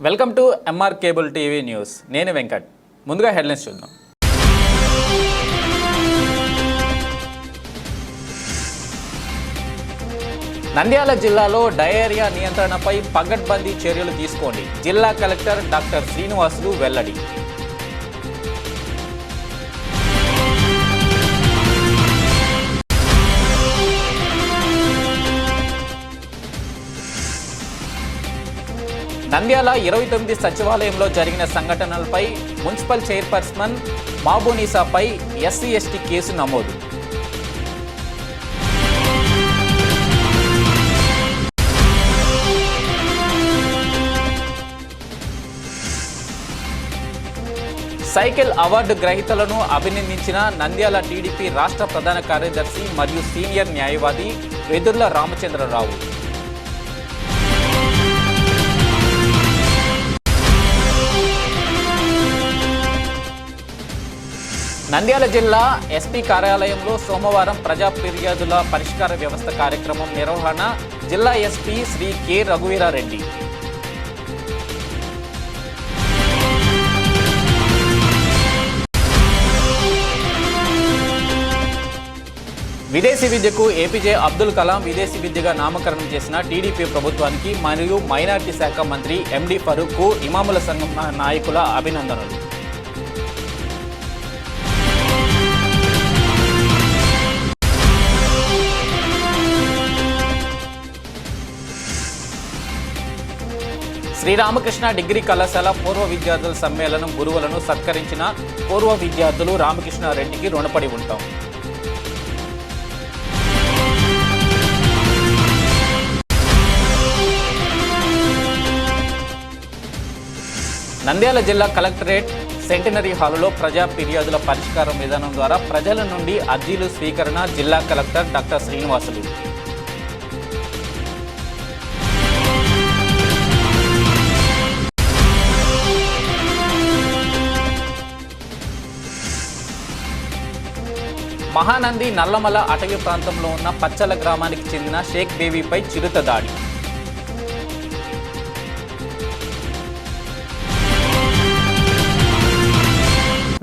Welcome to MR cable TV news. నేను వెంకట్. ముందుగా headlines చూద్దాం. నంద్యాల జిల్లాలో డయేరియా నియంత్రణపై పగడ్బందీ చర్యలు తీసుకోండి. జిల్లా కలెక్టర్ డాక్టర్ శ్రీనివాసులు వెల్లడి. నంద్యాల 29 సచివాలయంలో జరిగిన సంఘటనలపై మున్సిపల్ చైర్పర్సన్ మాబూనిసాపై ఎస్సీ/ఎస్టీ కేసు నమోదు. సైకిల్ అవార్డు గ్రహీతలను అభినందించిన నంద్యాల టీడీపీ రాష్ట్ర ప్రధాన కార్యదర్శి మరియు సీనియర్ న్యాయవాది వెదుర్ల రామచంద్రరావు. నంద్యాల జిల్లా ఎస్పీ కార్యాలయంలో సోమవారం ప్రజా ఫిర్యాదుల పరిష్కార వ్యవస్థ కార్యక్రమం నిర్వహణ జిల్లా ఎస్పీ శ్రీ కె రఘువీరారెడ్డి. విదేశీ విద్యకు ఏపీజే అబ్దుల్ కలాం విదేశీ విద్యగా నామకరణం చేసిన టీడీపీ ప్రభుత్వానికి మరియు మైనార్టీ శాఖ మంత్రి ఎండి ఫరూక్కు ఇమాముల సంఘం నాయకుల అభినందనలు. శ్రీరామకృష్ణ డిగ్రీ కళాశాల పూర్వ విద్యార్థుల సమ్మేళనం గురువులను సత్కరించిన పూర్వ విద్యార్థులు రామకృష్ణారెడ్డికి రుణపడి ఉంటాం. నంద్యాల జిల్లా కలెక్టరేట్ సెంటినరీ హాలులో ప్రజా ఫిర్యాదుల పరిష్కారం విధానం ద్వారా ప్రజల నుండి అర్జీలు స్వీకరణ జిల్లా కలెక్టర్ డాక్టర్ శ్రీనివాసులు. మహానంది నల్లమల అటవీ ప్రాంతంలో ఉన్న పచ్చల గ్రామానికి చెందిన షేక్ బేబీపై చిరుత దాడి.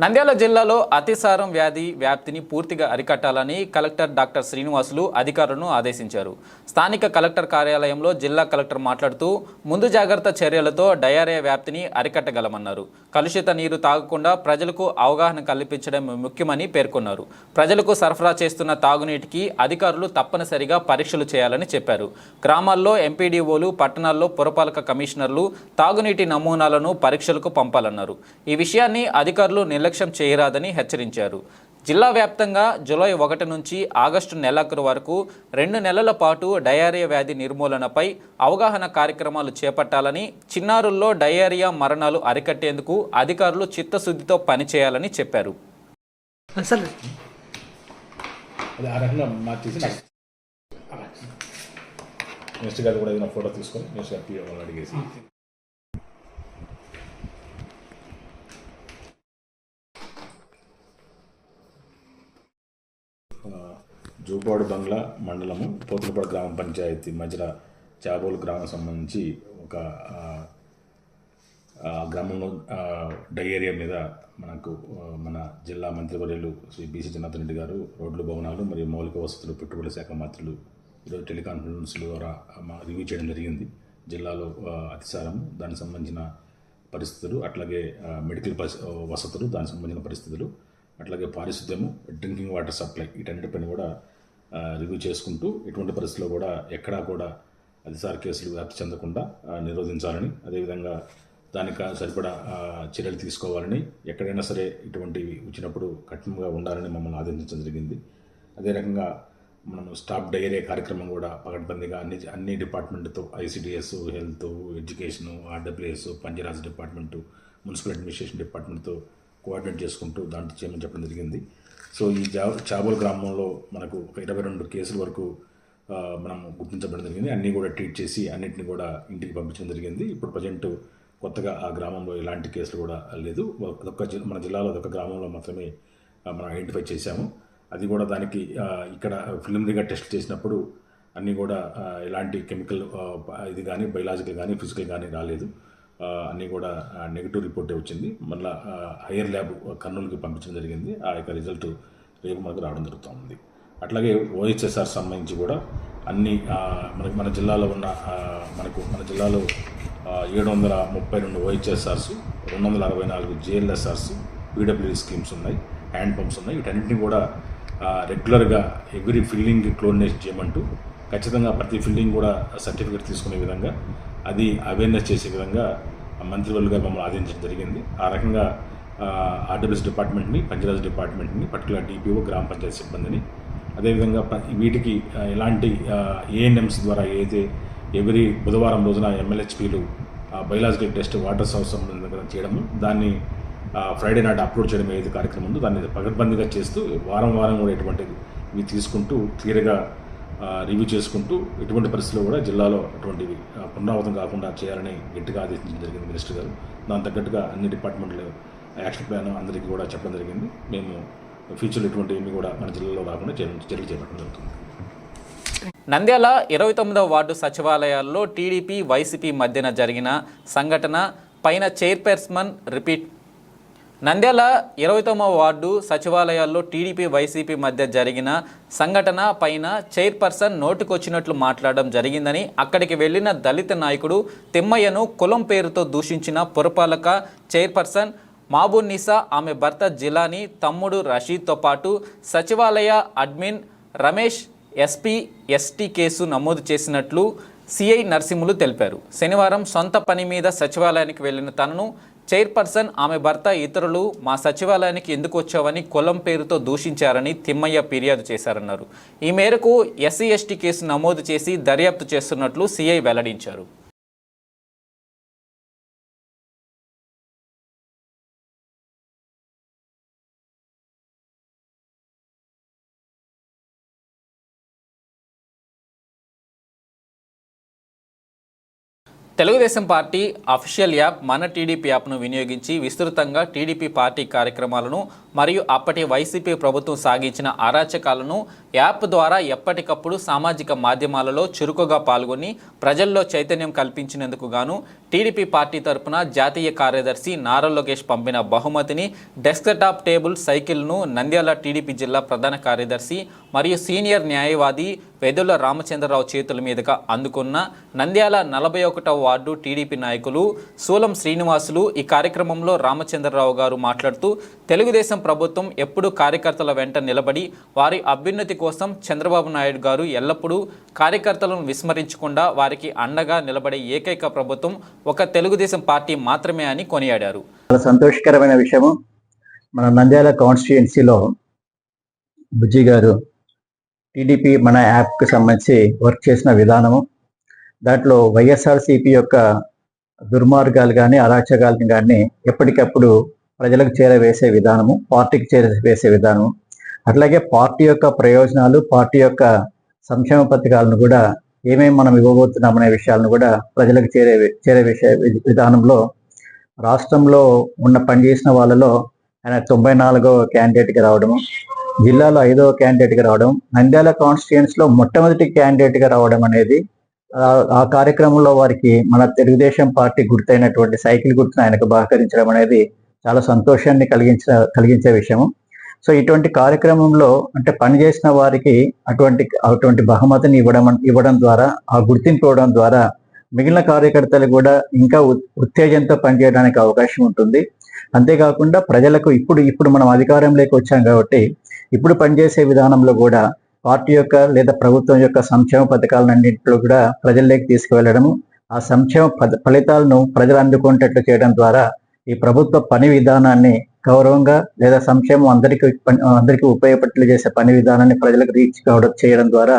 నంద్యాల జిల్లాలో అతిసారం వ్యాధి వ్యాప్తిని పూర్తిగా అరికట్టాలని కలెక్టర్ డాక్టర్ శ్రీనివాసులు అధికారులను ఆదేశించారు. స్థానిక కలెక్టర్ కార్యాలయంలో జిల్లా కలెక్టర్ మాట్లాడుతూ ముందు జాగ్రత్త చర్యలతో డయేరియా వ్యాప్తిని అరికట్టగలమన్నారు. కలుషిత నీరు తాగకుండా ప్రజలకు అవగాహన కల్పించడం ముఖ్యమని పేర్కొన్నారు. ప్రజలకు సరఫరా చేస్తున్న తాగునీటికి అధికారులు తప్పనిసరిగా పరీక్షలు చేయాలని చెప్పారు. గ్రామాల్లో ఎంపీడీఓలు, పట్టణాల్లో పురపాలక కమిషనర్లు తాగునీటి నమూనాలను పరీక్షలకు పంపాలన్నారు. ఈ విషయాన్ని అధికారులు నిర్లక్ష్యం చేయరాదని హెచ్చరించారు. జిల్లా వ్యాప్తంగా జూలై 1 నుంచి ఆగస్టు నెలాఖరు వరకు 2 నెలల పాటు డయేరియా వ్యాధి నిర్మూలనపై అవగాహన కార్యక్రమాలు చేపట్టాలని, చిన్నారుల్లో డయేరియా మరణాలు అరికట్టేందుకు అధికారులు చిత్తశుద్ధితో పనిచేయాలని చెప్పారు. జూపాడు బంగ్లా మండలము పోతులపాడు గ్రామ పంచాయతీ మధ్యలో చాబోలు గ్రామం సంబంధించి ఒక గ్రామంలో డయేరియా మీద మనకు మన జిల్లా మంత్రివర్యులు శ్రీ బీసీ జనార్దన్ రెడ్డి గారు రోడ్లు, భవనాలు మరియు మౌలిక వసతులు, పెట్టుబడుల శాఖ మంత్రులు ఈరోజు టెలికాన్ఫరెన్స్ ద్వారా రివ్యూ చేయడం జరిగింది. జిల్లాలో అతిసారం, దానికి సంబంధించిన పరిస్థితులు, అట్లాగే మెడికల్ వసతులు, దానికి సంబంధించిన పరిస్థితులు, అట్లాగే పారిశుద్ధ్యము, డ్రింకింగ్ వాటర్ సప్లై, వీటన్నిటిపైన కూడా రివ్యూ చేసుకుంటూ ఎటువంటి పరిస్థితుల్లో కూడా ఎక్కడా కూడా అతిసార కేసులు వ్యాప్తి చెందకుండా నిరోధించాలని, అదేవిధంగా దానికి సరిపడా చర్యలు తీసుకోవాలని, ఎక్కడైనా సరే ఇటువంటివి వచ్చినప్పుడు కఠినంగా ఉండాలని మమ్మల్ని ఆదేశించడం జరిగింది. అదే రకంగా మనం స్టాప్ డయేరియా కార్యక్రమం కూడా పకడ్బందీగా అన్ని డిపార్ట్మెంట్తో, ICDS, health, education, RWS, Panchayat Raj department, municipal administration డిపార్ట్మెంట్తో కోఆర్డినేట్ చేసుకుంటూ దాంట్లో చేయమని చెప్పడం జరిగింది. సో ఈ చాబోల్ గ్రామంలో మనకు ఒక 22 కేసుల వరకు మనం గుర్తించబడడం జరిగింది. అన్నీ కూడా ట్రీట్ చేసి అన్నింటినీ కూడా ఇంటికి పంపించడం జరిగింది. ఇప్పుడు ప్రజెంట్ కొత్తగా ఆ గ్రామంలో ఎలాంటి కేసులు కూడా లేదు. మన జిల్లాలో అదొక గ్రామంలో మాత్రమే మనం ఐడెంటిఫై చేశాము. అది కూడా దానికి ఇక్కడ ప్రిలిమినరీగా టెస్ట్ చేసినప్పుడు అన్నీ కూడా ఎలాంటి కెమికల్ ఇది కానీ బయలాజికల్ కానీ ఫిజికల్ కానీ రాలేదు. అన్నీ కూడా నెగిటివ్ రిపోర్టే వచ్చింది. మళ్ళీ హైయర్ ల్యాబ్ కర్నూలుకి పంపించడం జరిగింది. ఆ యొక్క రిజల్ట్ రేపు మనకు రావడం జరుగుతుంది. అట్లాగే ఓహెచ్ఎస్ఆర్ సంబంధించి కూడా అన్ని మన జిల్లాలో ఉన్న మన జిల్లాలో 732 ఓహెచ్ఎస్ఆర్స్, 264 జేఎల్ఎస్ఆర్స్, పీడబ్ల్యూడీ స్కీమ్స్ ఉన్నాయి, హ్యాండ్ పంప్స్ ఉన్నాయి. వీటన్నింటినీ కూడా రెగ్యులర్గా ఎవ్రీ ఫిల్లింగ్ క్లోరినేషన్ చేయమంటూ ఖచ్చితంగా ప్రతి ఫిల్లింగ్ కూడా సర్టిఫికేట్ తీసుకునే విధంగా అది అవేర్నెస్ చేసే విధంగా మంత్రివర్యులుగా మమ్మల్ని ఆదేశించడం జరిగింది. ఆ రకంగా ఆర్డబ్ల్యూఎస్ డిపార్ట్మెంట్ని, పంచాయతీరాజ్ డిపార్ట్మెంట్ని, పర్టికులర్ డిపిఓ, గ్రామ పంచాయతీ సిబ్బందిని, అదేవిధంగా వీటికి ఎలాంటి ఏఎన్ఎంస్ ద్వారా ఏదైతే ఎవ్రీ బుధవారం రోజున ఎంఎల్హెచ్పీలు బయోలాజికల్ టెస్ట్ వాటర్ సోర్స్ సంబంధంగా చేయడము, దాన్ని ఫ్రైడే నాటి అప్లోడ్ చేయడం ఏదైతే కార్యక్రమం ఉందో దాన్ని పకడ్బందీగా చేస్తూ వారం కూడా ఎటువంటిది ఇవి తీసుకుంటూ క్లియర్గా రివ్యూ చేసుకుంటూ ఎటువంటి పరిస్థితుల్లో కూడా జిల్లాలో అటువంటివి పునరావృతం కాకుండా చేయాలని గట్టిగా ఆదేశించడం జరిగింది మినిస్టర్ గారు. దాని తగ్గట్టుగా అన్ని డిపార్ట్మెంట్లు యాక్షన్ ప్లాన్ అందరికీ కూడా చెప్పడం జరిగింది. మేము ఫ్యూచర్లో ఎటువంటివి కూడా మన జిల్లాలో రాకుండా చర్యలు చేపట్టడం జరుగుతుంది. నంద్యాల 29వ వార్డు సచివాలయాల్లో టీడీపీ వైసీపీ మధ్యన జరిగిన సంఘటన పైన చైర్పర్సన్ రిపీట్. నంద్యాల 29వ వార్డు సచివాలయాల్లో టీడీపీ వైసీపీ మధ్య జరిగిన సంఘటన పైన చైర్పర్సన్ నోటికొచ్చినట్లు మాట్లాడడం జరిగిందని, అక్కడికి వెళ్లిన దళిత నాయకుడు తిమ్మయ్యను కులం పేరుతో దూషించిన పురపాలక చైర్పర్సన్ మాబున్నీసా, ఆమె భర్త జిలానీ, తమ్ముడు రషీద్తో పాటు సచివాలయ admin Ramesh SP ST case నమోదు చేసినట్లు సిఐ నరసింహులు తెలిపారు. శనివారం సొంత పని మీద సచివాలయానికి వెళ్లిన తనను చైర్పర్సన్, ఆమె భర్త, ఇతరులు మా సచివాలయానికి ఎందుకు వచ్చావని కులం పేరుతో దూషించారని తిమ్మయ్య ఫిర్యాదు చేశారన్నారు. ఈ మేరకు ఎస్సీ ఎస్టీ కేసు నమోదు చేసి దర్యాప్తు చేస్తున్నట్లు సిఐ వెల్లడించారు. తెలుగుదేశం పార్టీ అఫీషియల్ యాప్ మన టీడీపీ యాప్ను వినియోగించి విస్తృతంగా టీడీపీ పార్టీ కార్యక్రమాలను మరియు అప్పటి వైసీపీ ప్రభుత్వం సాగించిన అరాచకాలను యాప్ ద్వారా ఎప్పటికప్పుడు సామాజిక మాధ్యమాలలో చురుకుగా పాల్గొని ప్రజల్లో చైతన్యం కల్పించినందుకు గాను టీడీపీ పార్టీ తరపున జాతీయ కార్యదర్శి నారా లోకేష్ పంపిన బహుమతిని డెస్క్టాప్ టేబుల్ సైకిల్ను నంద్యాల టీడీపీ జిల్లా ప్రధాన కార్యదర్శి మరియు సీనియర్ న్యాయవాది వెదుల రామచంద్రరావు చేతుల మీదుగా అందుకున్న నంద్యాల 41వ వార్డు టీడీపీ నాయకులు సూలం శ్రీనివాసులు. ఈ కార్యక్రమంలో రామచంద్రరావు గారు మాట్లాడుతూ, తెలుగుదేశం ప్రభుత్వం ఎప్పుడూ కార్యకర్తల వెంట నిలబడి వారి అభ్యున్నతి కోసం చంద్రబాబు నాయుడు గారు ఎల్లప్పుడూ కార్యకర్తలను విస్మరించకుండా వారికి అండగా నిలబడే ఏకైక ప్రభుత్వం ఒక తెలుగుదేశం పార్టీ మాత్రమే అని కొనియాడారు. చాలా సంతోషకరమైన విషయము. మన నంద్యాల కాన్స్టిట్యుయెన్సీలో బుజ్జి గారు టీడీపీ మన యాప్కి సంబంధించి వర్క్ చేసిన విధానము, దాంట్లో వైఎస్ఆర్సీపీ యొక్క దుర్మార్గాలు కానీ అరాచకాలను కానీ ఎప్పటికప్పుడు ప్రజలకు చేరవేసే విధానము, పార్టీకి చేరవేసే విధానము, అట్లాగే పార్టీ యొక్క ప్రయోజనాలు, పార్టీ యొక్క సంక్షేమ పథకాలను కూడా ఏమేమి మనం ఇవ్వబోతున్నామనే విషయాలను కూడా ప్రజలకు చేరవేసే విధానంలో రాష్ట్రంలో పనిచేసిన వాళ్ళలో ఆయన 94వ క్యాండిడేట్గా రావడము, జిల్లాలో 5వ క్యాండిడేట్గా రావడం, నంద్యాల కాన్స్టిట్యుయెన్సీలో మొట్టమొదటి క్యాండిడేట్గా రావడం అనేది ఆ కార్యక్రమంలో వారికి మన తెలుగుదేశం పార్టీ గుర్తైనటువంటి సైకిల్ గుర్తును ఆయనకు బహకరించడం అనేది చాలా సంతోషాన్ని కలిగించే విషయము. సో ఇటువంటి కార్యక్రమంలో అంటే పనిచేసిన వారికి అటువంటి బహుమతిని ఇవ్వడం ద్వారా, ఆ గుర్తింపు ఇవ్వడం ద్వారా మిగిలిన కార్యకర్తలు కూడా ఇంకా ఉత్తేజంతో పనిచేయడానికి అవకాశం ఉంటుంది. అంతేకాకుండా ప్రజలకు ఇప్పుడు మనం అధికారంలోకి వచ్చాం కాబట్టి ఇప్పుడు పనిచేసే విధానంలో కూడా పార్టీ యొక్క లేదా ప్రభుత్వం యొక్క సంక్షేమ పథకాలన్నింటిలో కూడా ప్రజల్లోకి తీసుకువెళ్ళడము, ఆ సంక్షేమ ఫలితాలను ప్రజలు అందుకునేటట్లు చేయడం ద్వారా ఈ ప్రభుత్వ పని విధానాన్ని గౌరవంగా లేదా సంక్షేమం అందరికీ ఉపయోగపడేట్లు చేసే పని విధానాన్ని ప్రజలకు రీచ్ చేయడం ద్వారా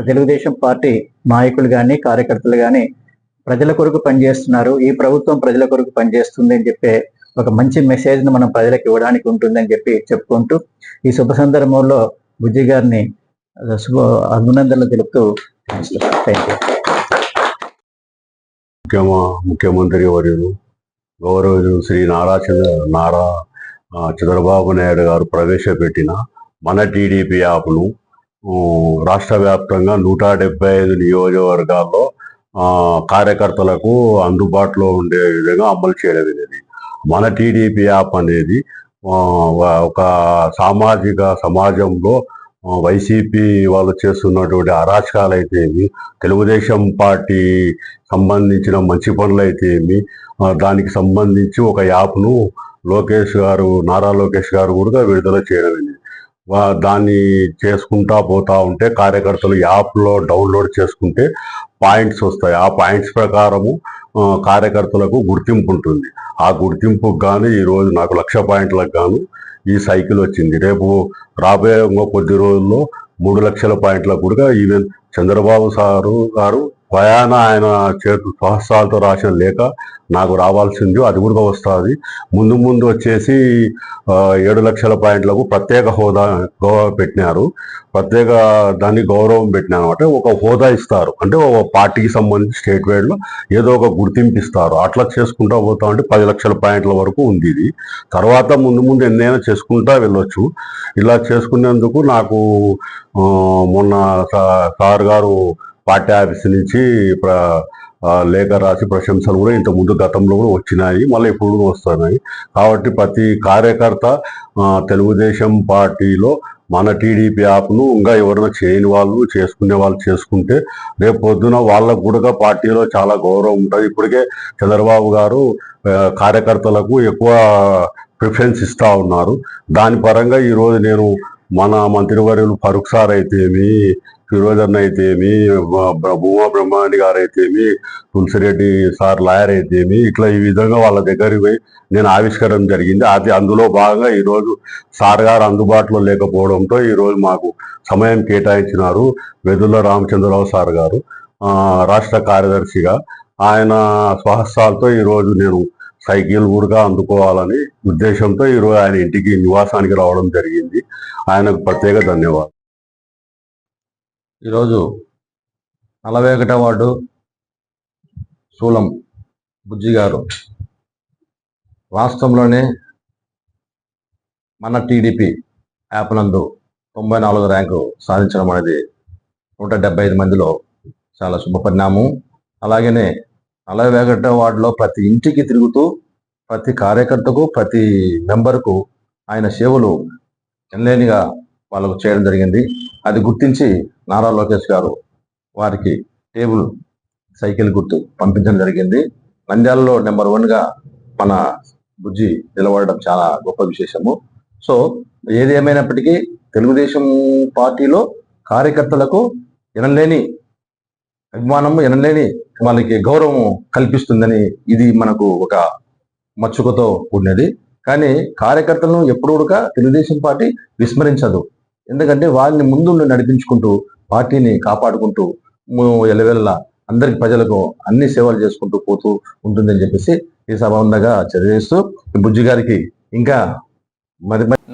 తెలుగుదేశం పార్టీ నాయకులు కానీ కార్యకర్తలు కానీ ప్రజల కొరకు పనిచేస్తున్నారు, ఈ ప్రభుత్వం ప్రజల కొరకు పనిచేస్తుంది అని చెప్పే ఒక మంచి మెసేజ్ను మనం ప్రజలకు ఇవ్వడానికి ఉంటుందని చెప్పుకుంటూ ఈ శుభ సందర్భంలో బుజ్జి గారిని అభినందనలు తెలుపుతూ ముఖ్యమంత్రి వర్యులు గౌరవులు శ్రీ నారా చంద్రబాబు నాయుడు గారు ప్రవేశపెట్టిన మన టీడీపీ యాప్ను రాష్ట్ర వ్యాప్తంగా 175 నియోజకవర్గాల్లో కార్యకర్తలకు అందుబాటులో ఉండే విధంగా అమలు చేయడం అనేది. మన టీడీపీ యాప్ అనేది ఒక సామాజిక సమాజంలో వైసీపీ వాళ్ళు చేస్తున్నటువంటి అరాచకాలు అయితే ఏమి, తెలుగుదేశం పార్టీ సంబంధించిన మంచి పనులు అయితే ఏమి, దానికి సంబంధించి ఒక యాప్ను నారా లోకేష్ గారు కూడా విడుదల చేయడం అనేది. దాన్ని చేసుకుంటా పోతా ఉంటే కార్యకర్తలు యాప్లో డౌన్లోడ్ చేసుకుంటే పాయింట్స్ వస్తాయి. ఆ పాయింట్స్ ప్రకారము కార్యకర్తలకు గుర్తింపు ఉంటుంది. ఆ గుర్తింపుకు గాను ఈరోజు నాకు 1,00,000 పాయింట్లకు గాను ఈ సైకిల్ వచ్చింది. రేపు రాబోయే కొద్ది రోజుల్లో 3,00,000 పాయింట్లకు కూడా ఈవెన్ చంద్రబాబు గారు ఆయన చేతు స్వహస్తాలతో రాసిన లేఖ నాకు రావాల్సింది, అది కూడా వస్తుంది. ముందు వచ్చేసి 7,00,000 పాయింట్లకు ప్రత్యేక హోదా పెట్టినారు. ప్రత్యేక దాన్ని గౌరవం పెట్టినారు అనమాట. ఒక హోదా ఇస్తారు, అంటే ఒక పార్టీకి సంబంధించి స్టేట్ వైడ్లో ఏదో ఒక గుర్తింపు ఇస్తారు. అట్లా చేసుకుంటా పోతా ఉంటే 10,00,000 పాయింట్ల వరకు ఉంది ఇది. తర్వాత ముందు ఎన్నైనా చేసుకుంటా వెళ్ళొచ్చు. ఇలా చేసుకునేందుకు నాకు మొన్న సార్ గారు పార్టీ ఆఫీస్ నుంచి లేఖ రాసి ప్రశంసలు కూడా ఇంతకుముందు గతంలో కూడా వచ్చినాయి, మళ్ళీ ఇప్పుడు కూడా వస్తున్నాయి. కాబట్టి ప్రతి కార్యకర్త తెలుగుదేశం పార్టీలో మన టీడీపీ యాప్ను ఇంకా ఎవరైనా చేయని వాళ్ళు చేసుకునే వాళ్ళు చేసుకుంటే రేపు పొద్దున వాళ్ళకు కూడా పార్టీలో చాలా గౌరవం ఉంటుంది. ఇప్పటికే చంద్రబాబు గారు కార్యకర్తలకు ఎక్కువ ప్రిఫరెన్స్ ఇస్తూ ఉన్నారు. దాని పరంగా ఈరోజు నేను మన మంత్రివర్యులు ఫరూక్ సార్ అయితేమి, ఫిరోజన్ అయితేమి, భూమా బ్రహ్మాండి గారు అయితేమి, తులసిరెడ్డి సార్ లాయర్ అయితేమి, ఇట్లా ఈ విధంగా వాళ్ళ దగ్గరికి పోయి నేను ఆవిష్కరణ జరిగింది. అందులో భాగంగా ఈరోజు సార్ గారు అందుబాటులో లేకపోవడంతో ఈరోజు మాకు సమయం కేటాయించినారు. వెదుల రామచంద్రరావు సార్ గారు రాష్ట్ర కార్యదర్శిగా ఆయన స్వహస్తాలతో ఈరోజు నేను సైకిల్ కూడా అందుకోవాలని ఉద్దేశంతో ఈరోజు ఆయన ఇంటికి నివాసానికి రావడం జరిగింది. ఆయనకు ప్రత్యేక ధన్యవాదాలు. ఈరోజు 41వ వార్డు సూలం బుజ్జి గారు రాష్ట్రంలోనే మన టీడీపీ యాప్ నందు 94 ర్యాంకు సాధించడం అనేది 175 మందిలో చాలా శుభపరిణామం. అలాగనే 41వ వార్డులో ప్రతి ఇంటికి తిరుగుతూ ప్రతి కార్యకర్తకు ప్రతి మెంబర్కు ఆయన సేవలు ఎనలేనిగా వాళ్ళకు చేయడం జరిగింది. అది గుర్తించి నారా లోకేష్ గారు వారికి టేబుల్ సైకిల్ గుర్తు పంపించడం జరిగింది. నంద్యాలలో నెంబర్ 1గా మన బుజ్జి నిలబడడం చాలా గొప్ప విశేషము. సో ఏది ఏమైనప్పటికీ తెలుగుదేశం పార్టీలో కార్యకర్తలకు ఎనలేని అభిమానము, ఎనలేని వాళ్ళకి గౌరవం కల్పిస్తుందని ఇది మనకు ఒక మచ్చుకతో కూడినది. కానీ కార్యకర్తలను ఎప్పుడు కూడా తెలుగుదేశం పార్టీ విస్మరించదు. ఎందుకంటే వాళ్ళని ముందు నడిపించుకుంటూ పార్టీని కాపాడుకుంటూ ఎల్లవెల్ల అందరికి ప్రజలకు అన్ని సేవలు చేసుకుంటూ పోతూ ఉంటుందని చెప్పేసి ఈ సభంగా చదివేస్తూ బుజ్జి గారికి ఇంకా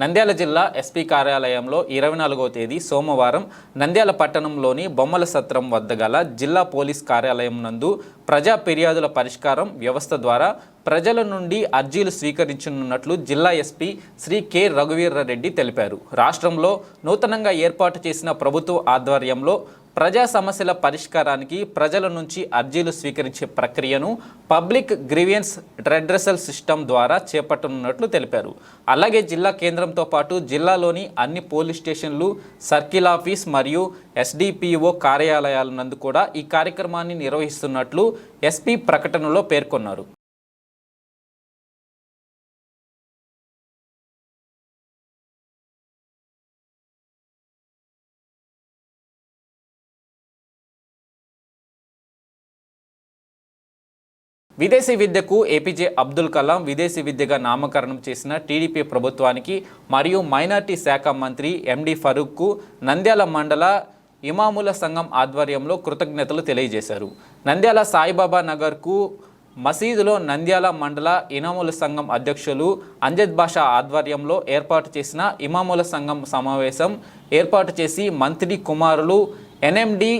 నంద్యాల జిల్లా ఎస్పీ కార్యాలయంలో 24వ తేదీ సోమవారం నంద్యాల పట్టణంలోని బొమ్మల సత్రం వద్ద గల జిల్లా పోలీస్ కార్యాలయం నందు ప్రజా ఫిర్యాదుల పరిష్కారం వ్యవస్థ ద్వారా ప్రజల నుండి అర్జీలు స్వీకరించనున్నట్లు జిల్లా ఎస్పీ శ్రీ కె రఘువీర్రెడ్డి తెలిపారు. రాష్ట్రంలో నూతనంగా ఏర్పాటు చేసిన ప్రభుత్వ ఆధ్వర్యంలో ప్రజా సమస్యల పరిష్కారానికి ప్రజల నుంచి అర్జీలు స్వీకరించే ప్రక్రియను పబ్లిక్ గ్రీవియన్స్ రెడ్రెసల్ సిస్టమ్ ద్వారా చేపట్టనున్నట్లు తెలిపారు. అలాగే జిల్లా కేంద్రంతో పాటు జిల్లాలోని అన్ని పోలీస్ స్టేషన్లు, సర్కిల్ ఆఫీస్ మరియు ఎస్డిపిఓ కార్యాలయాల నందు కూడా ఈ కార్యక్రమాన్ని నిర్వహిస్తున్నట్లు ఎస్పీ ప్రకటనలో పేర్కొన్నారు. విదేశీ విద్యకు ఏపీజే అబ్దుల్ కలాం విదేశీ విద్యగా నామకరణం చేసిన టీడీపీ ప్రభుత్వానికి మరియు మైనార్టీ శాఖ మంత్రి ఎండి ఫరూక్కు నంద్యాల మండల ఇమాముల సంఘం ఆధ్వర్యంలో కృతజ్ఞతలు తెలియజేశారు. నంద్యాల సాయిబాబా నగర్కు మసీదులో నంద్యాల మండల ఇమాముల సంఘం అధ్యక్షులు అంజద్ బాషా ఆధ్వర్యంలో ఏర్పాటు చేసిన ఇమాముల సంఘం సమావేశం ఏర్పాటు చేసి మంత్రి కుమారులు ఎన్ఎండి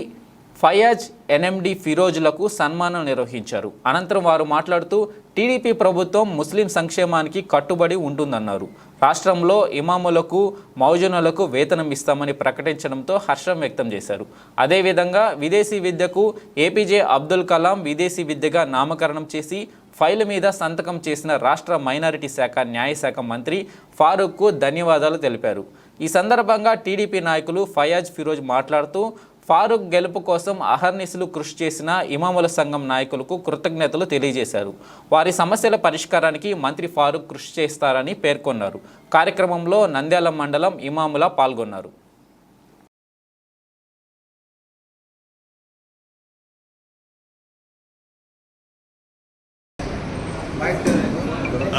ఫయాజ్, ఎన్ఎండి ఫిరోజ్లకు సన్మానం నిర్వహించారు. అనంతరం వారు మాట్లాడుతూ టీడీపీ ప్రభుత్వం ముస్లిం సంక్షేమానికి కట్టుబడి ఉంటుందన్నారు. రాష్ట్రంలో ఇమాములకు, మౌజనులకు వేతనం ఇస్తామని ప్రకటించడంతో హర్షం వ్యక్తం చేశారు. అదేవిధంగా విదేశీ విద్యకు ఏపీజే అబ్దుల్ కలాం విదేశీ విద్యగా నామకరణం చేసి ఫైల్ మీద సంతకం చేసిన రాష్ట్ర మైనారిటీ శాఖ న్యాయశాఖ మంత్రి ఫారూక్కు ధన్యవాదాలు తెలిపారు. ఈ సందర్భంగా టీడీపీ నాయకులు ఫయాజ్, ఫిరోజ్ మాట్లాడుతూ ఫారూక్ గెలుపు కోసం అహర్నిశలు కృషి చేసిన ఇమాముల సంఘం నాయకులకు కృతజ్ఞతలు తెలియజేశారు. వారి సమస్యల పరిష్కారానికి మంత్రి ఫారూక్ కృషి చేస్తారని పేర్కొన్నారు. కార్యక్రమంలో నంద్యాల మండలం ఇమాముల పాల్గొన్నారు.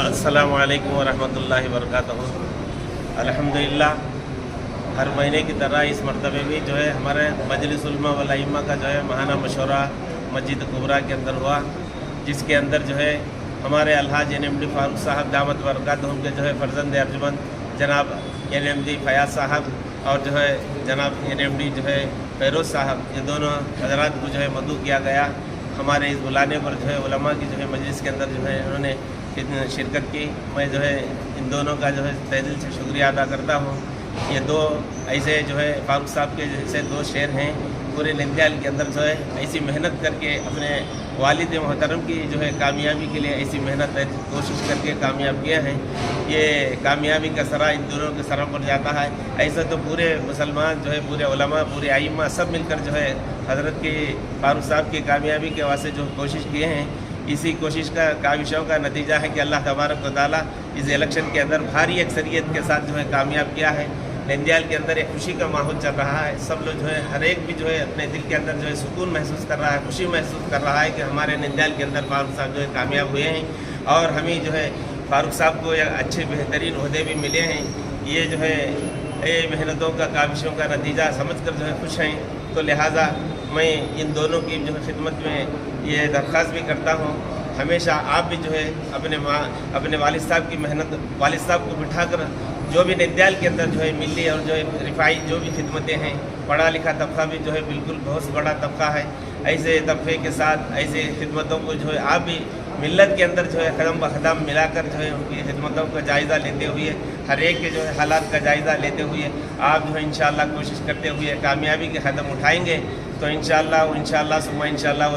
अस्सलामु अलैकुम वरहमतुल्लाहि वबरकातुहू। अल्हम्दुलिल्लाह हर महीने की तरह इस मरतबे भी जो है हमारे मजलिस उलमा वल अइम्मा का जो है महाना मशवरा मस्जिद कुबरा के अंदर हुआ, जिसके अंदर जो है हमारे अलहाज एनएमडी फारूक साहब दामत बरकातुहुम के जो है फर्जंद अर्जुमंद जनाब एनएमडी फयाज साहब और जो है जनाब एनएमडी जो है फैरोज साहब, ये दोनों हजरात को जो है मदऊ किया गया। हमारे इस बुलाने पर जो है उलमा की जो है मजलिस के अंदर जो है उन्होंने शिरकत की। मैं जो है इन दोनों का जो है तहे दिल से शुक्रिया अदा करता हूँ। ये दो ऐसे जो है फारूक साहब के जैसे दो शेर हैं पूरे नंद्याल के अंदर, जो है ऐसी मेहनत करके अपने वालिद मोहतरम की जो है कामयाबी के लिए ऐसी मेहनत कोशिश करके कामयाब किए हैं। ये कामयाबी का सरा इन दोनों के सरों पर जाता है। ऐसा तो पूरे मुसलमान जो है, पूरे उलमा, पूरे आइम्मा सब मिलकर जो है हज़रत की फारूक साहब की कामयाबी के वास्ते जो कोशिश किए हैं, इसी कोशिश का काविशों का नतीजा है कि अल्लाह तबारक व तआला इस इलेक्शन के अंदर भारी अक्सरियत के साथ जो है कामयाब किया है। नंद्याल के अंदर एक खुशी का माहौल चल रहा है। सब लोग जो है हर एक भी जो है अपने दिल के अंदर जो है सुकून महसूस कर रहा है, खुशी महसूस कर रहा है कि हमारे नंद्याल के अंदर फारूक साहब जो है कामयाब हुए हैं और हमें जो है फारूक साहब को अच्छे बेहतरीन ओहदे भी मिले हैं। ये जो है ये मेहनतों का काविशों का नतीजा समझ कर जो है खुश हैं। तो लिहाजा मैं इन दोनों की जो है खिदमत में ये दरख्वास्त भी करता हूँ, हमेशा आप भी जो है अपने वालिद साहब की मेहनत, वालिद साहब को बिठाकर जो भी नंद्याल के अंदर जो है मिली और जो है रिफाई जो भी खिदमतें हैं, पढ़ा लिखा तबका भी जो है बिल्कुल बहुत बड़ा तबका है, ऐसे तबके के साथ ऐसे खिदमतों को जो है आप भी मिल्लत के अंदर जो है कदम ब कदम मिलाकर जो है उनकी खिदमतों का जायज़ा लेते हुए, हर एक के जो है हालात का जायज़ा लेते हुए आप जो है इंशाअल्लाह कोशिश करते हुए कामयाबी के कदम उठाएंगे। तो इंशाअल्लाह सुबह इंशाअल्लाह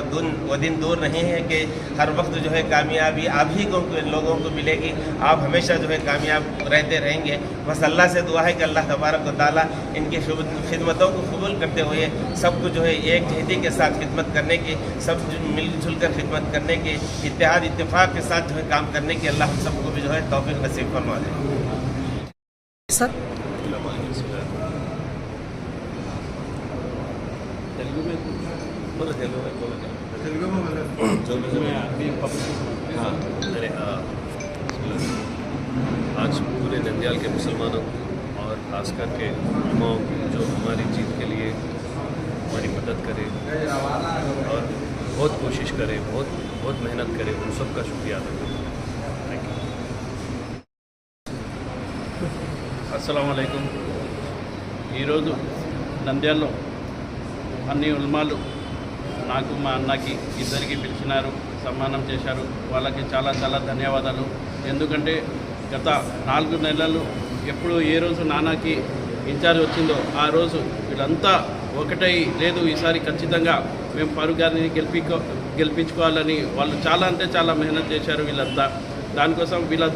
वो दिन दूर नहीं है कि हर वक्त जो है कामयाबी आप ही को लोगों को मिलेगी। आप हमेशा जो है कामयाब रहते रहेंगे। बस अल्लाह से दुआ है कि अल्लाह तबारक व तआला इनकी खिदमतों को कबूल करते हुए सबको जो है एक जहदी के साथ खिदमत करने की, सब मिलजुल कर खिदमत करने की, इत्तेहाद इत्तेफाक के साथ जो है काम करने की अल्लाह हम सबको भी जो है तौफीक नसीब फरमा दे। सर आज पूरे नंद्याल के मुसलमानों और ख़ास करके इमाम जो हमारी जीत के लिए हमारी मदद करे और बहुत कोशिश करे, बहुत मेहनत करे, उन सबका शुक्रिया अदा करता हूँ। Thank you. अस्सलाम वालेकुम। ఈరోజు నంద్యాలలో అన్ని ఉల్మాలు నాకు మా అన్నకి ఇద్దరికి పిలిచినారు, సన్మానం చేశారు. వాళ్ళకి చాలా చాలా ధన్యవాదాలు. ఎందుకంటే గత 4 నెలలు ఎప్పుడు ఏ రోజు నాన్నకి ఇన్ఛార్జ్ వచ్చిందో ఆ రోజు వీళ్ళంతా ఒకటై లేదు ఈసారి ఖచ్చితంగా మేము ఫారూక్ గారిని గెలిపించుకోవాలని వాళ్ళు చాలా అంటే చాలా మెహనత్ చేశారు వీళ్ళంతా. దానికోసం వీళ్ళ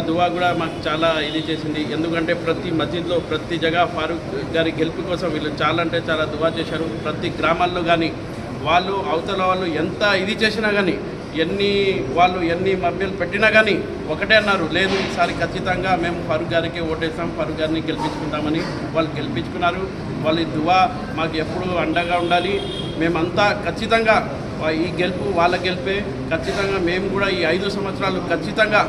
దువా కూడా మాకు చాలా ఇది చేసింది. ఎందుకంటే ప్రతి మస్జిద్లో ప్రతి జగ ఫారూక్ గారి గెలుపు కోసం వీళ్ళు చాలా అంటే చాలా దువా చేశారు. ప్రతి గ్రామాల్లో కానీ వాళ్ళు అవతల వాళ్ళు ఎంత ఇది చేసినా కానీ ఎన్ని మభ్యలు పెట్టినా కానీ ఒకటే అన్నారు, లేదు ఈసారి ఖచ్చితంగా మేము ఫారూక్ గారికి ఓటేస్తాం, ఫారూక్ గారిని గెలిపించుకుంటామని. వాళ్ళు గెలిపించుకున్నారు. వాళ్ళ దువా మాకు ఎప్పుడు అండగా ఉండాలి. మేమంతా ఖచ్చితంగా ఈ గెలుపు వాళ్ళ గెలిపే. ఖచ్చితంగా మేము కూడా ఈ 5 సంవత్సరాలు ఖచ్చితంగా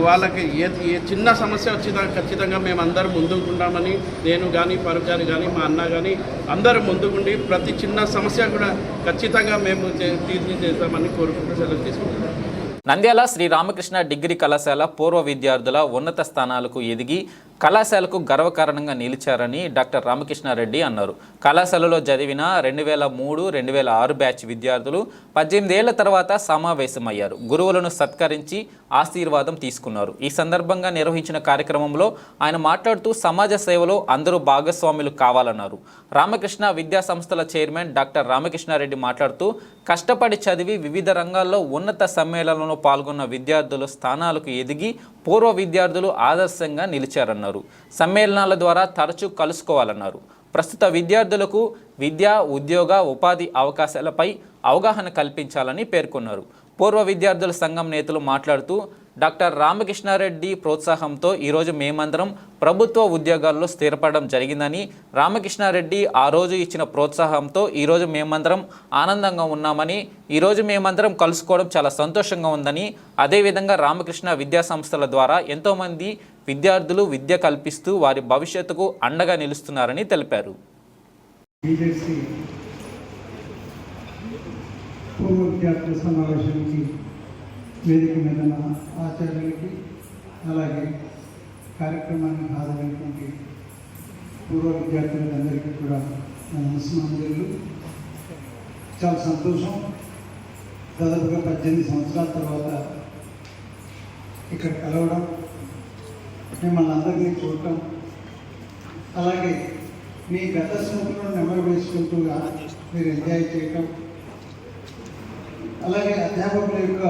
వాళ్ళకి ఏ చిన్న సమస్య వచ్చినా ఖచ్చితంగా మేము అందరం ముందుకుంటామని, నేను కానీ ఫారూక్ గారు కానీ మా అన్న కానీ అందరూ ముందుకుండి ప్రతి చిన్న సమస్య కూడా ఖచ్చితంగా మేము తీర్చి చేస్తామని కోరుకుంటూ సెలవు తీసుకుంటున్నాం. నంద్యాల శ్రీ రామకృష్ణ డిగ్రీ కళాశాల పూర్వ విద్యార్థుల ఉన్నత స్థానాలకు ఎదిగి కళాశాలకు గర్వకారణంగా నిలిచారని డాక్టర్ రామకృష్ణారెడ్డి అన్నారు. కళాశాలలో చదివిన 2003-2006 బ్యాచ్ విద్యార్థులు 18 ఏళ్ల తర్వాత సమావేశమయ్యారు. గురువులను సత్కరించి ఆశీర్వాదం తీసుకున్నారు. ఈ సందర్భంగా నిర్వహించిన కార్యక్రమంలో ఆయన మాట్లాడుతూ సమాజ సేవలో అందరూ భాగస్వాములు కావాలన్నారు. రామకృష్ణ విద్యా సంస్థల చైర్మన్ డాక్టర్ రామకృష్ణారెడ్డి మాట్లాడుతూ కష్టపడి చదివి వివిధ రంగాల్లో ఉన్నత సమ్మేళనంలో పాల్గొన్న విద్యార్థులు స్థానాలకు ఎదిగి పూర్వ విద్యార్థులు ఆదర్శంగా నిలిచారన్నారు. సమ్మేళనాల ద్వారా తరచూ కలుసుకోవాలన్నారు. ప్రస్తుత విద్యార్థులకు విద్యా, ఉద్యోగ, ఉపాధి అవకాశాలపై అవగాహన కల్పించాలని పేర్కొన్నారు. పూర్వ విద్యార్థుల సంఘం నేతలు మాట్లాడుతూ డాక్టర్ రామకృష్ణారెడ్డి ప్రోత్సాహంతో ఈరోజు మేమందరం ప్రభుత్వ ఉద్యోగాల్లో స్థిరపడడం జరిగిందని, రామకృష్ణారెడ్డి ఆ రోజు ఇచ్చిన ప్రోత్సాహంతో ఈరోజు మేమందరం ఆనందంగా ఉన్నామని, ఈరోజు మేమందరం కలుసుకోవడం చాలా సంతోషంగా ఉందని, అదేవిధంగా రామకృష్ణ విద్యా సంస్థల ద్వారా ఎంతోమంది విద్యార్థులు విద్య కల్పిస్తూ వారి భవిష్యత్తుకు అండగా నిలుస్తున్నారని తెలిపారు. పూర్వ విద్యార్థుల సమావేశానికి వేదిక మీద ఆచార్యులకి, అలాగే కార్యక్రమాన్ని హాజరైనటువంటి పూర్వ విద్యార్థులందరికీ కూడా నమస్కారాలు. చాలా సంతోషం. దాదాపుగా 18 సంవత్సరాల తర్వాత ఇక్కడ కలవడం, మిమ్మల్ని అందరినీ చూడటం, అలాగే మీ గత స్మృతులను నెమరు వేసుకుంటూగా మీరు ఎంజాయ్ చేయటం, అలాగే అధ్యాపకుల యొక్క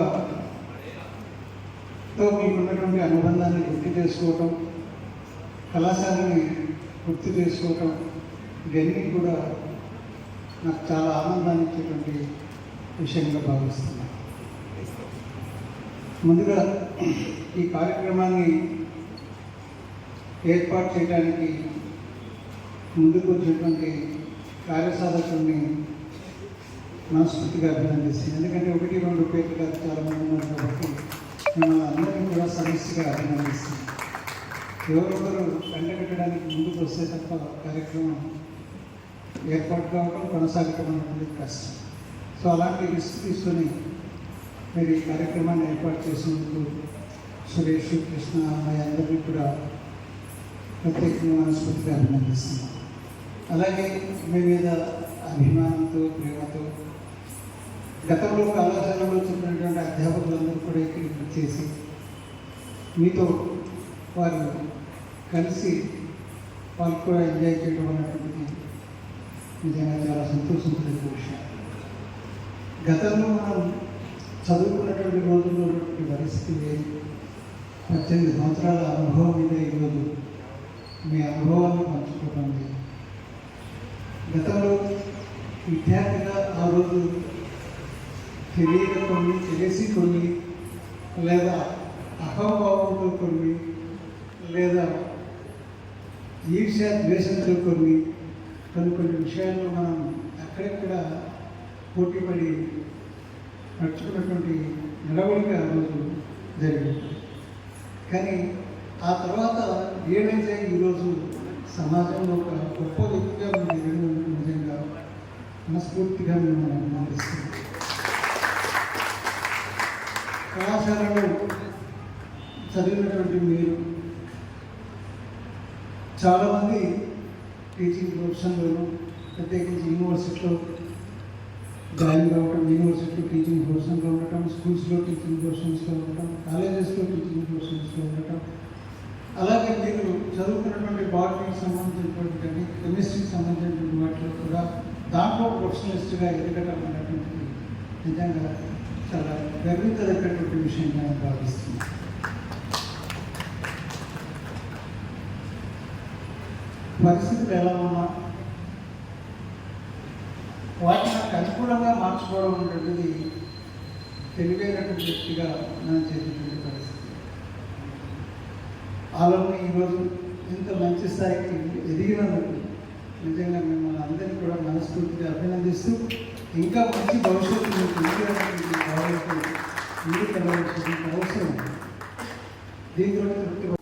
మీకు ఉన్నటువంటి అనుబంధాన్ని గుర్తు చేసుకోవటం, కళాశాలని గుర్తు చేసుకోవటం, ఇవన్నీ కూడా నాకు చాలా ఆనందాన్ని ఇచ్చేటువంటి విషయంగా భావిస్తున్నాను. ముందుగా ఈ కార్యక్రమాన్ని ఏర్పాటు చేయడానికి ముందుకు వచ్చేటువంటి కార్యసాధకుల్ని మనస్ఫూర్తిగా అభినందిస్తాను. ఎందుకంటే 1-2 పేర్లు కాదు, చాలామంది ఉన్నారు కాబట్టి మిమ్మల్ని అందరినీ కూడా సమస్యగా అభినందిస్తాను. ఎవరొకరు కంటగట్టడానికి ముందుకు వస్తే తప్ప కార్యక్రమం ఏర్పాటు కావడం, కొనసాగటం అనేది కష్టం. సో అలాంటి రిస్క్ తీసుకొని మీరు ఈ కార్యక్రమాన్ని ఏర్పాటు చేసినందుకు సురేష్, కృష్ణ, అమ్మాయి అందరినీ కూడా ప్రత్యేకంగా మనస్ఫూర్తిగా అభినందిస్తున్నాను. అలాగే మీ మీద అభిమానంతో, ప్రేమతో గతంలో కళాశాలలో చెప్పినటువంటి అధ్యాపకులందరూ కూడా ఇక్కడికి వచ్చేసి మీతో వారు కలిసి వాళ్ళు కూడా ఎంజాయ్ చేయడం అనేటువంటిది నిజంగా చాలా సంతోషించే విషయం. గతంలో మనం చదువుకున్నటువంటి రోజుల్లో ఉన్నటువంటి పరిస్థితి లేదు. 18 సంవత్సరాల అనుభవం మీద ఈరోజు మీ అనుభవాలను పంచుకోవడం లేదు. గతంలో విద్యార్థిగా ఆ రోజు తెలియక కొన్ని, తెలిసి కొన్ని, లేదా అహంభావంతో కొన్ని, లేదా ఈర్ష్య ద్వేషంతో కొన్ని విషయాల్లో మనం అక్కడెక్కడ పోటీపడి నడుచుకున్నటువంటి నడవడిక ఆ రోజు జరిగింది. కానీ ఆ తర్వాత ఏదైతే ఈరోజు సమాజంలో ఒక గొప్ప వ్యక్తిగా మీరు ఎదిగినందుకు నిజంగా మనస్ఫూర్తిగా మేము అభినందిస్తున్నాం. కళాశాలలో చదివినటువంటి మీరు చాలామంది టీచింగ్ ప్రొఫెషన్లోనూ, ప్రత్యేకించి యూనివర్సిటీలో జాయిన్ కావడం, యూనివర్సిటీలో టీచింగ్ ప్రొఫెషన్లో ఉండటం, స్కూల్స్లో టీచింగ్ ప్రొఫెషన్స్లో ఉండటం, కాలేజెస్లో టీచింగ్ ప్రొఫెషన్స్లో ఉండటం, అలాగే మీరు చదువుకున్నటువంటి బాటనీకి సంబంధించినటువంటి కానీ కెమిస్ట్రీకి సంబంధించినటువంటి వాటిలో కూడా దాంట్లో ప్రొఫెషనలిస్ట్గా ఎదగడం అనేటువంటిది నిజంగా చాలా గర్వించదగ్గటువంటి విషయంగా నేను భావిస్తున్నాను. పరిస్థితులు ఎలా ఉన్నా వాటిని నాకు అనుకూలంగా మార్చుకోవడం అనేటువంటిది తెలివైనటువంటి వ్యక్తిగా నేను చేసేటువంటి పరిస్థితి. ఆలోని ఈరోజు ఇంత మంచి స్థాయికి ఎదిగినందుకు నిజంగా మిమ్మల్ని అందరినీ కూడా మనస్ఫూర్తిగా అభినందిస్తూ ఇంకా మంచి భవిష్యత్తు మీకు ఎదిగినటువంటి భావాలకు ముందుకు వెళ్ళవలసిన అవసరం దీంతో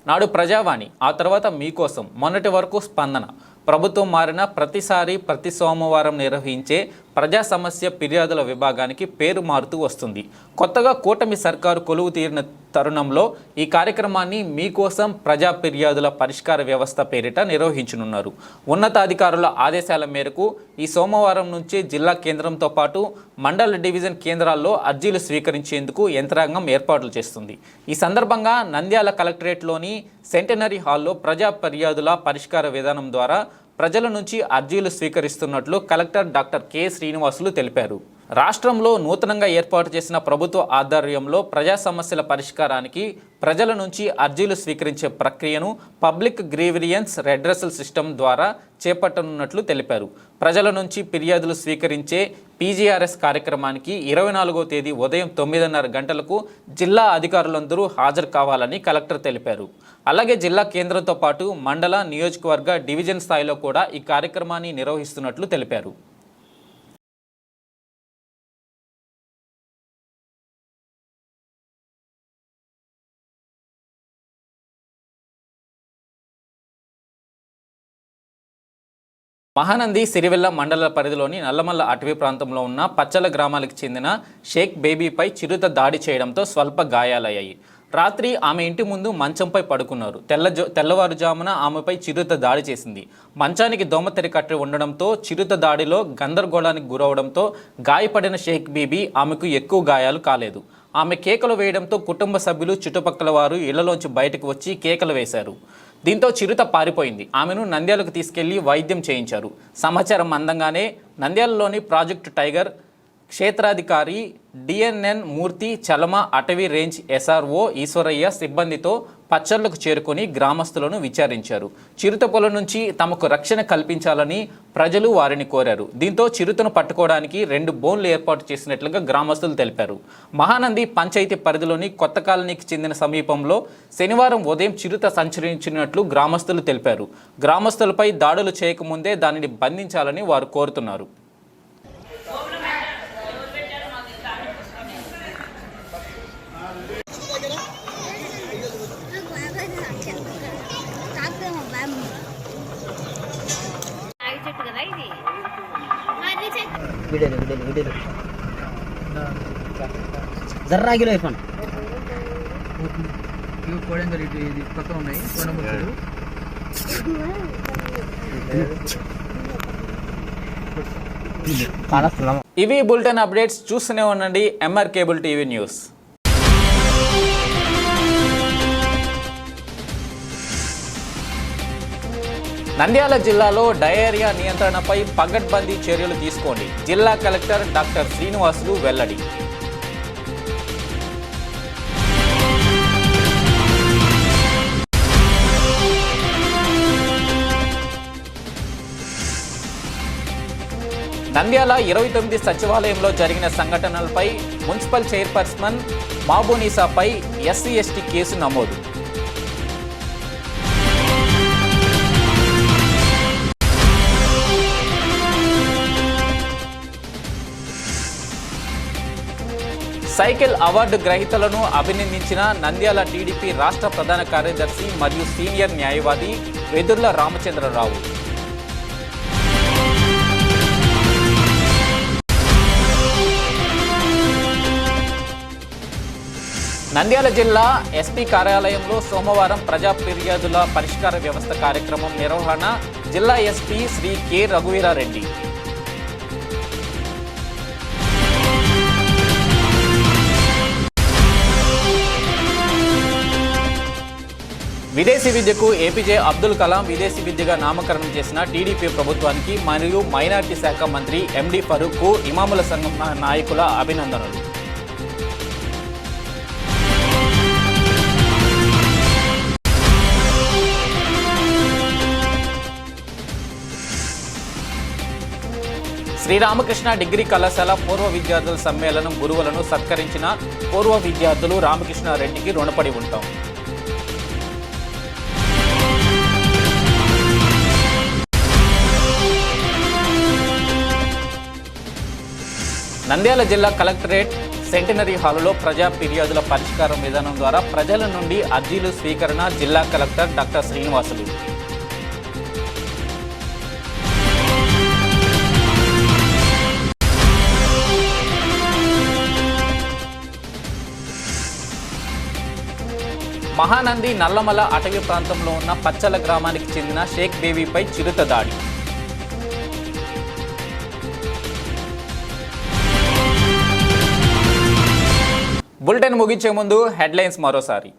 నాడు ప్రజావాణి, ఆ తర్వాత మీకోసం, మొన్నటి వరకు స్పందన. ప్రభుత్వం మారిన ప్రతిసారి ప్రతి సోమవారం నిర్వహించే ప్రజా సమస్య ఫిర్యాదుల విభాగానికి పేరు మారుతూ వస్తుంది. కొత్తగా కూటమి సర్కారు కొలువు తీరిన తరుణంలో ఈ కార్యక్రమాన్ని మీకోసం ప్రజా ఫిర్యాదుల పరిష్కార వ్యవస్థ పేరిట నిర్వహించనున్నారు. ఉన్నతాధికారుల ఆదేశాల మేరకు ఈ సోమవారం నుంచి జిల్లా కేంద్రంతో పాటు మండల డివిజన్ కేంద్రాల్లో అర్జీలు స్వీకరించేందుకు యంత్రాంగం ఏర్పాట్లు చేస్తుంది. ఈ సందర్భంగా నంద్యాల కలెక్టరేట్లోని సెంటనరీ హాల్లో ప్రజా ఫిర్యాదుల పరిష్కార విధానం ద్వారా ప్రజల నుంచి అర్జీలు స్వీకరిస్తున్నట్లు కలెక్టర్ డాక్టర్ కె శ్రీనివాసులు తెలిపారు. రాష్ట్రంలో నూతనంగా ఏర్పాటు చేసిన ప్రభుత్వ ఆధ్వర్యంలో ప్రజా సమస్యల పరిష్కారానికి ప్రజల నుంచి అర్జీలు స్వీకరించే ప్రక్రియను పబ్లిక్ గ్రీవియన్స్ రెడ్రెసల్ సిస్టమ్ ద్వారా చేపట్టనున్నట్లు తెలిపారు. ప్రజల నుంచి ఫిర్యాదులు స్వీకరించే పీజీఆర్ఎస్ కార్యక్రమానికి 24వ తేదీ ఉదయం 9:30 గంటలకు జిల్లా అధికారులందరూ హాజరు కావాలని కలెక్టర్ తెలిపారు. అలాగే జిల్లా కేంద్రంతో పాటు మండల, నియోజకవర్గ, డివిజన్ స్థాయిలో కూడా ఈ కార్యక్రమాన్ని నిర్వహిస్తున్నట్లు తెలిపారు. మహానంది సిరివెల్ల మండల పరిధిలోని నల్లమల్ల అటవీ ప్రాంతంలో ఉన్న పచ్చల గ్రామాలకు చెందిన షేక్ బేబీపై చిరుత దాడి చేయడంతో స్వల్ప గాయాలయ్యాయి. రాత్రి ఆమె ఇంటి ముందు మంచంపై పడుకున్నారు. తెల్లవారుజామున ఆమెపై చిరుత దాడి చేసింది. మంచానికి దోమతెర కట్టి ఉండడంతో చిరుత దాడిలో గందరగోళానికి గురవడంతో గాయపడిన షేక్ బేబీ ఆమెకు ఎక్కువ గాయాలు కాలేదు. ఆమె కేకలు వేయడంతో కుటుంబ సభ్యులు, చుట్టుపక్కల వారు ఇళ్లలోంచి బయటకు వచ్చి కేకలు వేశారు. దీంతో చిరుత పారిపోయింది. ఆమెను నంద్యాలకు తీసుకెళ్లి వైద్యం చేయించారు. సమాచారం అందంగానే నంద్యాలలోని ప్రాజెక్టు టైగర్ క్షేత్రాధికారి డిఎన్ఎన్ మూర్తి, చలమ అటవీ రేంజ్ SRO ఈశ్వరయ్య సిబ్బందితో పచ్చళ్లకు చేరుకొని గ్రామస్తులను విచారించారు. చిరుత పొల నుంచి తమకు రక్షణ కల్పించాలని ప్రజలు వారిని కోరారు. దీంతో చిరుతను పట్టుకోవడానికి 2 బోన్లు ఏర్పాటు చేసినట్లుగా గ్రామస్తులు తెలిపారు. మహానంది పంచాయతీ పరిధిలోని కొత్త కాలనీకి చెందిన సమీపంలో శనివారం ఉదయం చిరుత సంచరించినట్లు గ్రామస్తులు తెలిపారు. గ్రామస్తులపై దాడులు చేయకముందే దానిని బంధించాలని వారు కోరుతున్నారు. జర్రా గిలో ఇవ్వండి. ఇవి బులెటిన్ అప్డేట్స్. చూస్తూనే ఉండండి MR cable TV news. Nandyal జిల్లాలో డయేరియా నియంత్రణపై పగడ్బందీ చర్యలు తీసుకోండి. జిల్లా కలెక్టర్ డాక్టర్ శ్రీనివాసులు వెల్లడి. నంద్యాల 29 సచివాలయంలో జరిగిన సంఘటనలపై మున్సిపల్ చైర్పర్సన్ మాబునీసాపై SC/ST కేసు నమోదు. సైకిల్ అవార్డు గ్రహీతలను అభినందించిన నంద్యాల టీడీపీ రాష్ట్ర ప్రధాన కార్యదర్శి మరియు సీనియర్ న్యాయవాది వెదుర్ల రామచంద్రరావు. నంద్యాల జిల్లా SP కార్యాలయంలో సోమవారం ప్రజా ఫిర్యాదుల పరిష్కార వ్యవస్థ కార్యక్రమం నిర్వహణ జిల్లా SP శ్రీ కె రఘువీరారెడ్డి. విదేశీ విద్యకు APJ అబ్దుల్ కలాం విదేశీ విద్యగా నామకరణం చేసిన టీడీపీ ప్రభుత్వానికి మరియు మైనార్టీ శాఖ మంత్రి MD ఫరూక్కు ఇమాముల సంఘం నాయకుల అభినందనలు. శ్రీరామకృష్ణ డిగ్రీ కళాశాల పూర్వ విద్యార్థుల సమ్మేళనం గురువులను సత్కరించిన పూర్వ విద్యార్థులు రామకృష్ణారెడ్డికి రుణపడి ఉంటాం. నంద్యాల జిల్లా కలెక్టరేట్ సెంటనరీ హాలులో ప్రజా ఫిర్యాదుల పరిష్కారం విధానం ద్వారా ప్రజల నుండి అర్జీలు స్వీకరణ జిల్లా కలెక్టర్ డాక్టర్ శ్రీనివాసులు. మహానంది నల్లమల అటవీ ప్రాంతంలో ఉన్న పచ్చల గ్రామానికి చెందిన షేక్ బేబీపై చిరుత దాడి. బులెటిన్ ముగించే ముందు హెడ్లైన్స్ మరోసారి.